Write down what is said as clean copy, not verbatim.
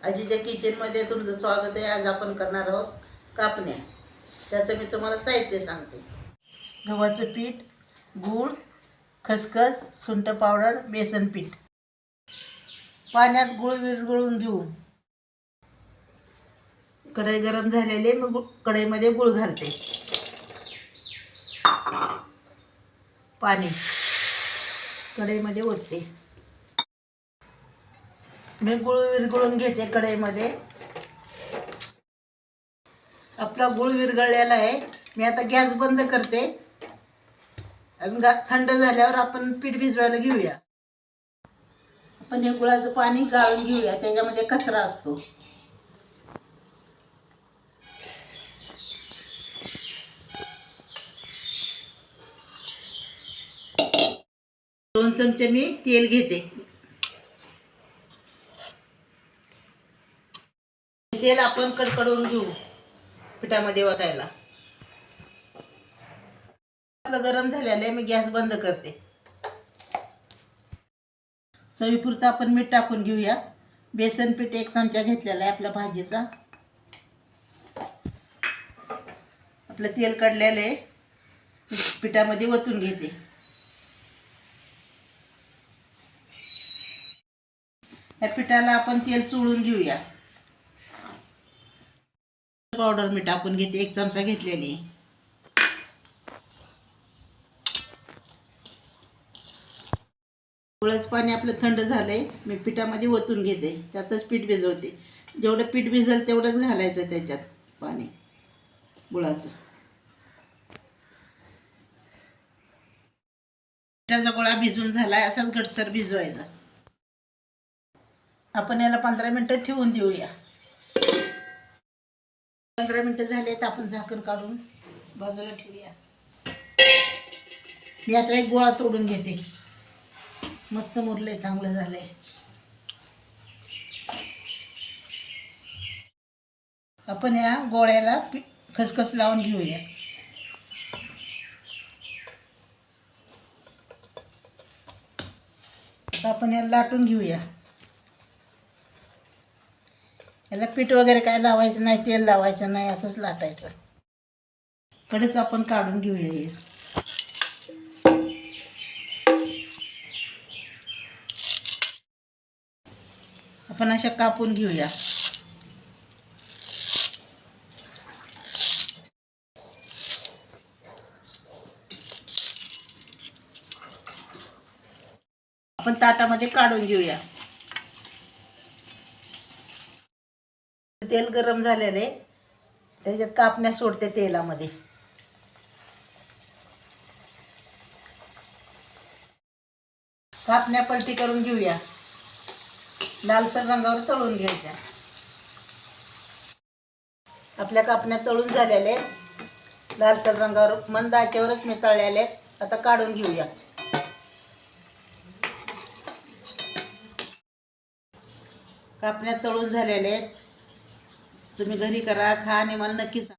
आजीच्या किचनमध्ये तुमचं स्वागत आहे। आज आपण करणार आहोत कापण्या। त्याचं मी तुम्हाला साहित्य सांगते। गव्हाचं पीठ, गूळ, खसखस, सुंठ पावडर, बेसन पीठ। पाण्यात गूळ विरघळून घेऊ। कढई गरम झालेली, मग कढईमध्ये गूळ घालते। पाणी कढईमध्ये ओतते। मी गूळ विरघळून घेते कढईमध्ये। आपला गूळ विरघळलेला आहे। मी आता गॅस बंद करते आणि थंड झाल्यावर आपण पीठ भिजवायला घेऊया। आपण हे गुळाचं पाणी गाळून घेऊया, त्याच्यामध्ये कचरा असतो। दोन चमचे मी तेल घेते। तेल आपण कडकडून घेऊ पिठामध्ये ओतायला। आपलं गरम झालेलं आहे, मी गॅस बंद करते। चवीपुरतं आपण मीठ टाकून घेऊया। बेसन पीठ 1 चमचा घेतलेला आहे आपल्या भाजीचा। आपलं तेल काढलेलं आहे, पिठामध्ये ओतून घेते। या पिठाला आपण तेल चोळून घेऊया। पावडर मी टाकून घेते, 1 चमचा घेतलेली। गुळाचं पाणी आपलं थंड झालंय, मी पिठामध्ये ओतून घेते। त्यातच पीठ भिजवते। जेवढं पीठ भिजेल तेवढंच घालायचं त्याच्यात पाणी गुळाचं। पिठाचा गोळा भिजून झालाय, असाच घटसर भिजवायचा। आपण याला 15 मिनिटं ठेवून देऊया। 15 मिनिटं झाले तर आपण झाकण काढून बाजूला ठेवूया। मी आता एक गोळा तोडून घेते। मस्त मुरले, चांगलं झालंय। आपण या गोळ्याला खसखस लावून घेऊया। आता आपण याला लाटून घेऊया। याला पीठ वगैरे काय लावायचं नाही, तेल लावायचं नाही, असंच लाटायचं। कडेच आपण काढून घेऊया हे। आपण अशा कापून घेऊया। आपण ताटामध्ये काढून घेऊया। तेल गरम झालेले, त्याच्यात कापण्या सोडते तेलामध्ये। कापण्या पलटी करून घेऊया। लालसर रंगावर तळून घ्यायच्या। आपल्या कापण्या तळून झालेले, लालसर रंगावर मंद आचेवरच मी तळलेले। आता काढून घेऊया। कापण्या तळून झालेले, तुम्ही घरी करा, खा आणि मला नक्की सांगा।